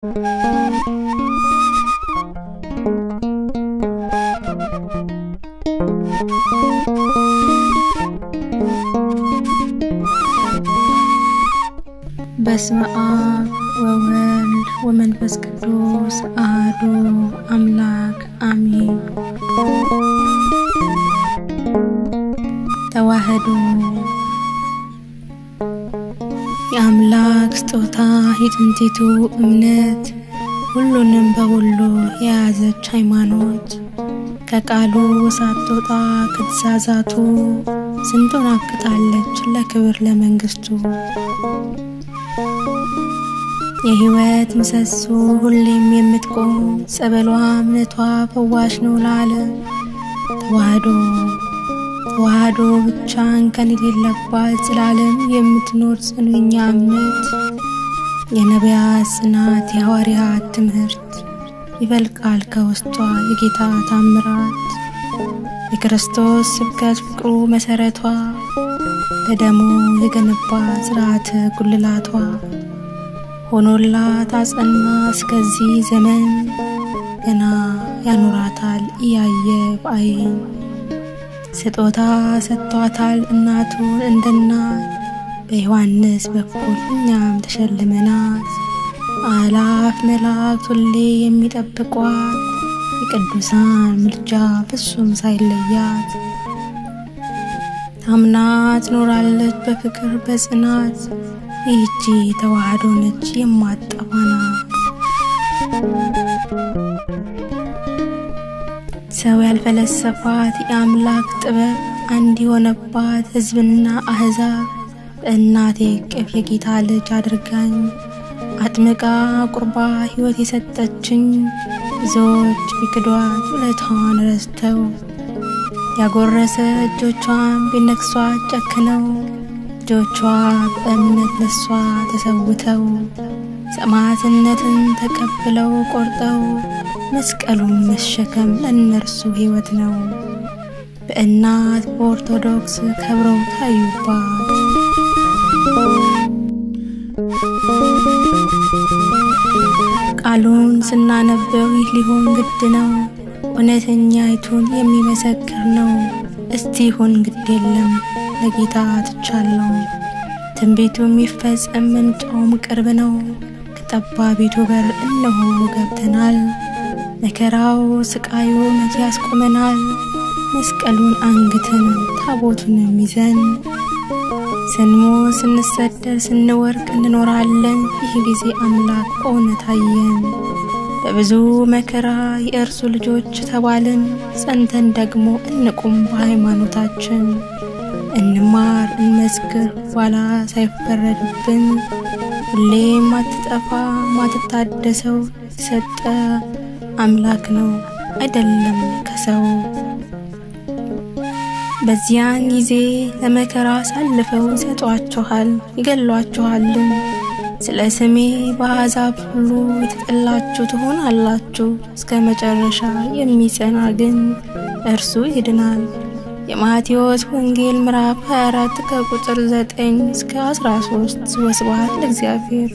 በስመ አብ ወወልድ ወመንፈስ ቅዱስ አሐዱ አምላክ አሜን። ተዋህዶ የአምላክ ስጦታ የጥንቲቱ እምነት ሁሉንም በሁሉ የያዘች ሃይማኖት ከቃሉ ሳትወጣ ከትእዛዛቱ ስንቱን አብቅታለች ለክብር ለመንግስቱ። የሕይወት ምሰሶ ሁሌም የምትቆም ጸበሏ እምነቷ ፈዋሽ ነው ለዓለም። ተዋህዶ ብቻ እንከን የሌለባት ዘላለም የምትኖር ጽኑኛ እምነት የነቢያት ጽናት የሐዋርያት ትምህርት ይፈልቃል ከውስጧ የጌታ ታምራት የክርስቶስ ስብከት ፍቅሩ መሰረቷ በደሙ የገነባ ሥርዓተ ጉልላቷ ሆኖላት አጸና እስከዚህ ዘመን ገና ያኖራታል እያየ በዓይን ስጦታ ሰጥቷታል እናቱን እንደናት በዮሐንስ በኩል እኛም ተሸልመናት አላፍ መላእክት ሁሌ የሚጠብቋት የቅዱሳን ምልጃ ፍጹም ሳይለያት ታምና ትኖራለች በፍቅር በጽናት ይህቺ ተዋህዶ ነች የማትጠፋና። ሰው ያልፈለሰፋት የአምላክ ጥበብ አንድ የሆነባት ሕዝብና አሕዛብ በእናቴ እቅፍ የጌታ ልጅ አድርጋኝ አጥምቃ ቁርባ ሕይወት የሰጠችኝ ብዙዎች ቢክዷት ውለታዋን ረስተው ያጎረሰ እጆቿን ቢነክሷት ጨክነው እጆቿ በእምነት ለሷ ተሰውተው ሰማዕትነትን ተቀብለው ቆርጠው መስቀሉን መሸከም ለእነርሱ ሕይወት ነው። በእናት በኦርቶዶክስ ከብረው ታዩባት ቃሉን ስናነበው ይህ ሊሆን ግድ ነው እውነተኛይቱን የሚመሰክር ነው። እስቲ ይሁን ግድ የለም ለጌታ ትቻለው ትንቢቱ የሚፈጸም መምጫውም ቅርብ ነው። ከጠባቢቱ በር እነሆ ገብተናል መከራው ስቃዩ መቼ ያስቆመናል። መስቀሉን አንግተን ታቦቱንም ይዘን ስንሞት ስንሰደድ ስንወርቅ እንኖራለን። ይህ ጊዜ አምላክ በእውነት አየን በብዙ መከራ የእርሱ ልጆች ተባልን። ጸንተን ደግሞ እንቁም በሃይማኖታችን እንማር እንመስክር ኋላ ሳይፈረድብን ሁሌም ማትጠፋ ማትታደሰው የሰጠ አምላክ ነው አይደለም ከሰው። በዚያን ጊዜ ለመከራ ሳልፈው ይሰጧችኋል ይገሏችኋልም ስለ ስሜ በአሕዛብ ሁሉ የተጠላችሁ ትሆናላችሁ። እስከ መጨረሻ የሚጸና ግን እርሱ ይድናል። የማቴዎስ ወንጌል ምዕራፍ 24 ከቁጥር 9 እስከ 13። ወስብሐት ለእግዚአብሔር።